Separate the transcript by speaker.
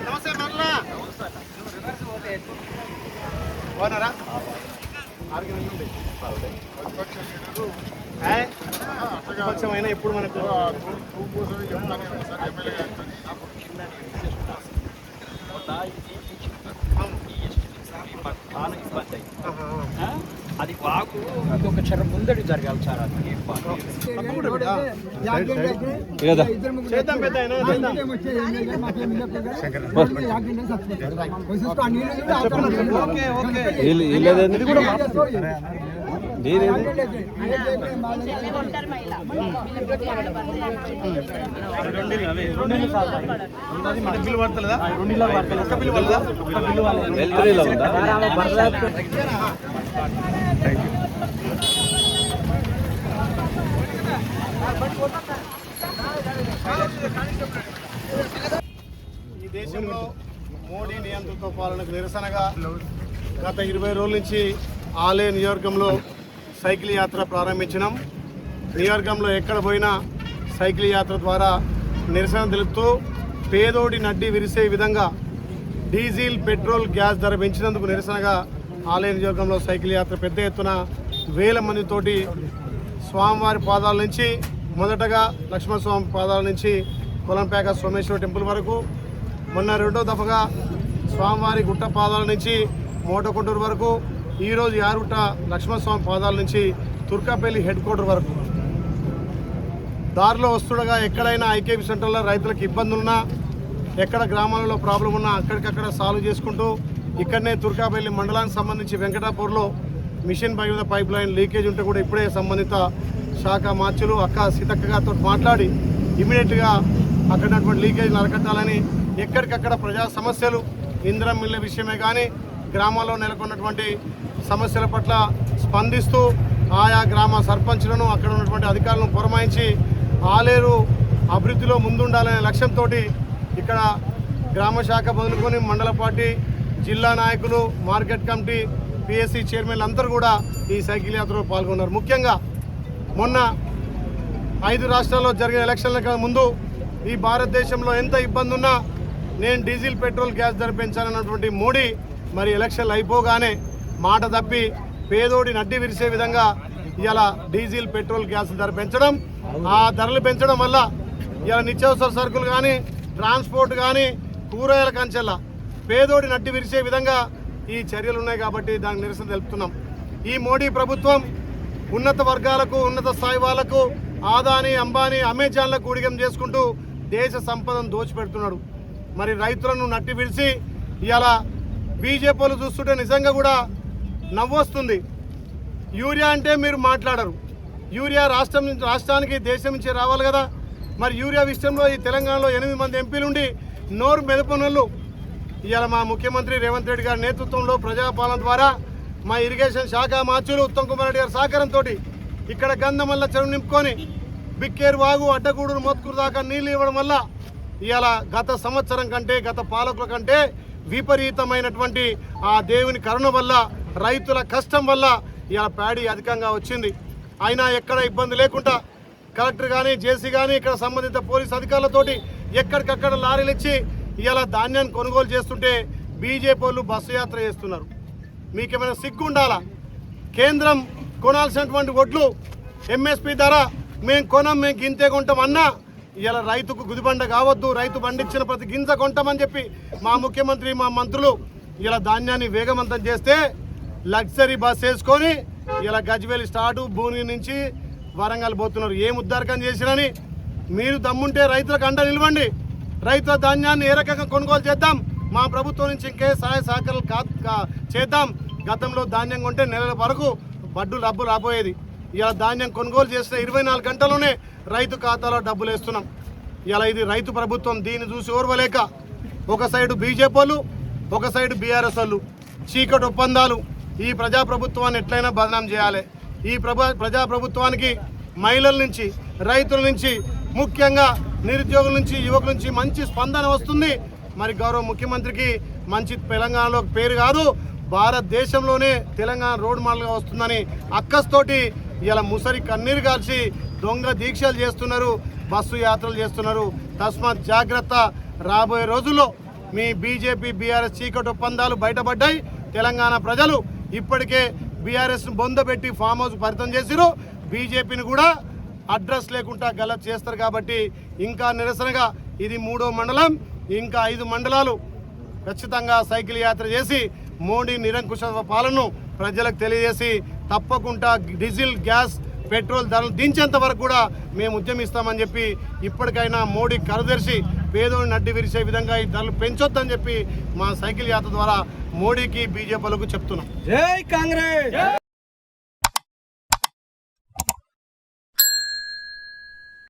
Speaker 1: నమస్తే మరలా బాగున్నారా? పక్షమైనా ఎప్పుడు మనకు
Speaker 2: అది వాకు ఇంకొక క్షణం ముందడి జరగాలి సార్. అది
Speaker 1: చేద్దాం పెద్ద బిల్లు పడతలేదా? బిల్లు పడదా? ఈ దేశంలో మోడీ నియంత్రిత పాలనకు నిరసనగా గత 20 రోజుల నుంచి ఆలయ నియోజకవర్గంలో సైకిల్ యాత్ర ప్రారంభించినాం. నియోజకవర్గంలో ఎక్కడ పోయినా సైకిల్ యాత్ర ద్వారా నిరసన తెలుపుతూ పేదోడి నడ్డి విరిసే విధంగా డీజిల్ పెట్రోల్ గ్యాస్ ధర పెంచినందుకు నిరసనగా ఆలయ నియోజకవర్గంలో సైకిల్ యాత్ర పెద్ద ఎత్తున వేల మందితోటి స్వామివారి పాదాల నుంచి మొదటగా లక్ష్మణస్వామి పాదాల నుంచి కొలంపేక సోమేశ్వర టెంపుల్ వరకు, మొన్న రెండో దఫగా స్వామివారి గుట్ట పాదాల నుంచి మోటకొట్టూరు వరకు, ఈరోజు యారుగుట్ట లక్ష్మణస్వామి పాదాల నుంచి తుర్కాపల్లి హెడ్ క్వార్టర్ వరకు దారిలో వస్తుండగా ఎక్కడైనా ఐకేపీ సెంటర్లో రైతులకు ఇబ్బందులున్నా, ఎక్కడ గ్రామాలలో ప్రాబ్లం ఉన్నా అక్కడికక్కడ సాల్వ్ చేసుకుంటూ ఇక్కడనే తుర్కాపల్లి మండలానికి సంబంధించి వెంకటాపూర్లో mission Bhagiratha pipeline leakage ఉంటే కూడా ఇప్పుడే సంబంధిత శాఖ మార్చులు అక్క సీతక్క గారితో మాట్లాడి ఇమీడియట్గా అక్కడటువంటి లీకేజ్లు అరకట్టాలని, ఎక్కడికక్కడ ప్రజా సమస్యలు ఇంధనం మిల్ల విషయమే కానీ గ్రామాల్లో నెలకొన్నటువంటి సమస్యల పట్ల స్పందిస్తూ ఆయా గ్రామ సర్పంచ్లను అక్కడ ఉన్నటువంటి అధికారులను పురమాయించి ఆలేరు అభివృద్ధిలో ముందుండాలనే లక్ష్యంతో ఇక్కడ గ్రామ శాఖ మొదలుకొని మండల పార్టీ, జిల్లా నాయకులు, మార్కెట్ కమిటీ, పిఎస్సి చైర్మన్లు అందరూ కూడా ఈ సైకిల్ యాత్రలో పాల్గొన్నారు. ముఖ్యంగా మొన్న 5 రాష్ట్రాల్లో జరిగిన ఎలక్షన్లకు ముందు ఈ భారతదేశంలో ఎంత ఇబ్బంది ఉన్నా నేను డీజిల్ పెట్రోల్ గ్యాస్ ధర పెంచాలన్నటువంటి మోడీ మరి ఎలక్షన్లు అయిపోగానే మాట తప్పి పేదోడి నడ్డి విరిసే విధంగా ఇలా డీజిల్ పెట్రోల్ గ్యాస్ ధర పెంచడం, ఆ ధరలు పెంచడం వల్ల ఇలా నిత్యావసర సరుకులు కానీ ట్రాన్స్పోర్ట్ కానీ కూరగాయల కంచెల్లా పేదోడి నడ్డి విరిసే విధంగా ఈ చర్యలు ఉన్నాయి కాబట్టి దానికి నిరసన తెలుపుతున్నాం. ఈ మోడీ ప్రభుత్వం ఉన్నత వర్గాలకు, ఉన్నత స్థాయి వాళ్లకు, ఆదాని, అంబానీ, అమెజాన్లకు ఊడిగం చేసుకుంటూ దేశ సంపదను దోచిపెడుతున్నాడు. మరి రైతులను నట్టి విడిచి ఇలా బీజేపీలు చూస్తుంటే నిజంగా కూడా నవ్వొస్తుంది. యూరియా అంటే మీరు మాట్లాడరు. యూరియా రాష్ట్రానికి దేశం నుంచి రావాలి కదా. మరి యూరియా విషయంలో ఈ తెలంగాణలో 8 మంది ఎంపీలుండి నోరు మెదపనోళ్ళు ఇవాళ మా ముఖ్యమంత్రి రేవంత్ రెడ్డి గారి నేతృత్వంలో ప్రజాపాలన ద్వారా మా ఇరిగేషన్ శాఖ మార్చులు ఉత్తమ్ కుమార్ రెడ్డి గారి సహకారంతో ఇక్కడ గంధమల్ల చెరువు నింపుకొని బిక్కేరు వాగు, అడ్డగూడూరు, మోత్కూరు దాకా నీళ్లు ఇవ్వడం వల్ల ఇవాళ గత సంవత్సరం కంటే, గత పాలకుల కంటే విపరీతమైనటువంటి ఆ దేవుని కరుణ వల్ల, రైతుల కష్టం వల్ల ఇవాళ ప్యాడీ అధికంగా వచ్చింది. అయినా ఎక్కడ ఇబ్బంది లేకుండా కలెక్టర్ కానీ, జేసీ కానీ, ఇక్కడ సంబంధిత పోలీసు అధికారులతోటి ఎక్కడికక్కడ లారీలు ఇచ్చి ఇవాళ ధాన్యాన్ని కొనుగోలు చేస్తుంటే బీజేపీ వాళ్ళు బస్సు యాత్ర చేస్తున్నారు. మీకేమైనా సిగ్గు ఉండాలా? కేంద్రం కొనాల్సినటువంటి వడ్లు ఎంఎస్పీ ధర మేము కొనం, మేము గింతే కొంటాం అన్నా ఇలా రైతుకు గుదిబండ కావద్దు, రైతు పండించిన ప్రతి గింజ కొంటామని చెప్పి మా ముఖ్యమంత్రి, మా మంత్రులు ఇలా ధాన్యాన్ని వేగవంతం చేస్తే లగ్జరీ బస్ వేసుకొని ఇలా గజ్వేల్ స్టార్టు, భూమి నుంచి వరంగల్ పోతున్నారు. ఏం ఉద్దారకం చేసిరని మీరు దమ్ముంటే రైతులకు అండ నిలవండి. రైతుల ధాన్యాన్ని ఏ రకంగా కొనుగోలు చేద్దాం, మా ప్రభుత్వం నుంచి ఇంకే సహాయ సహకారాలు చేద్దాం. గతంలో ధాన్యం కొంటే నెలల వరకు డబ్బులు రాబోయేది. ఇలా ధాన్యం కొనుగోలు చేసిన 24 గంటల్లోనే రైతు ఖాతాలో డబ్బులు వేస్తున్నాం. ఇలా ఇది రైతు ప్రభుత్వం. దీన్ని చూసి ఓర్వలేక ఒక సైడు బీజేపీ వాళ్ళు, ఒక సైడు బీఆర్ఎస్ వాళ్ళు చీకటి ఒప్పందాలు. ఈ ప్రజాప్రభుత్వాన్ని ఎట్లయినా బదనాం చేయాలి. ఈ ప్రజాప్రభుత్వానికి మహిళల నుంచి, రైతుల నుంచి, ముఖ్యంగా నిరుద్యోగుల నుంచి, యువకుల నుంచి మంచి స్పందన వస్తుంది. మరి గౌరవ ముఖ్యమంత్రికి మంచి తెలంగాణలో పేరు కాదు, భారతదేశంలోనే తెలంగాణ రోడ్ మోడల్గా వస్తుందని అక్కస్తోటి ఇలా ముసరి కన్నీరు కాల్చి దొంగ దీక్షలు చేస్తున్నారు, బస్సు యాత్రలు చేస్తున్నారు. తస్మాత్ జాగ్రత్త. రాబోయే రోజుల్లో మీ బీజేపీ బీఆర్ఎస్ చీకటి ఒప్పందాలు బయటపడ్డాయి. తెలంగాణ ప్రజలు ఇప్పటికే బీఆర్ఎస్ను బొందబెట్టి ఫామ్ హౌస్ పరితం చేసిరు. బీజేపీని కూడా అడ్రస్ లేకుండా గలత్ చేస్తారు. కాబట్టి ఇంకా నిరసనగా ఇది 3వ మండలం, ఇంకా 5 మండలాలు ఖచ్చితంగా సైకిల్ యాత్ర చేసి మోడీ నిరంకుశ పాలనను ప్రజలకు తెలియజేసి తప్పకుండా డీజిల్, గ్యాస్, పెట్రోల్ ధరలు దించేంత వరకు కూడా మేము ఉద్యమిస్తామని చెప్పి ఇప్పటికైనా మోడీ కరదర్శి పేదోడిని నడ్డి విరిచే విధంగా ఈ ధరలు పెంచొద్దని చెప్పి మా సైకిల్ యాత్ర ద్వారా మోడీకి బీజేపీలకు చెప్తున్నాం.
Speaker 2: జై కాంగ్రెస్.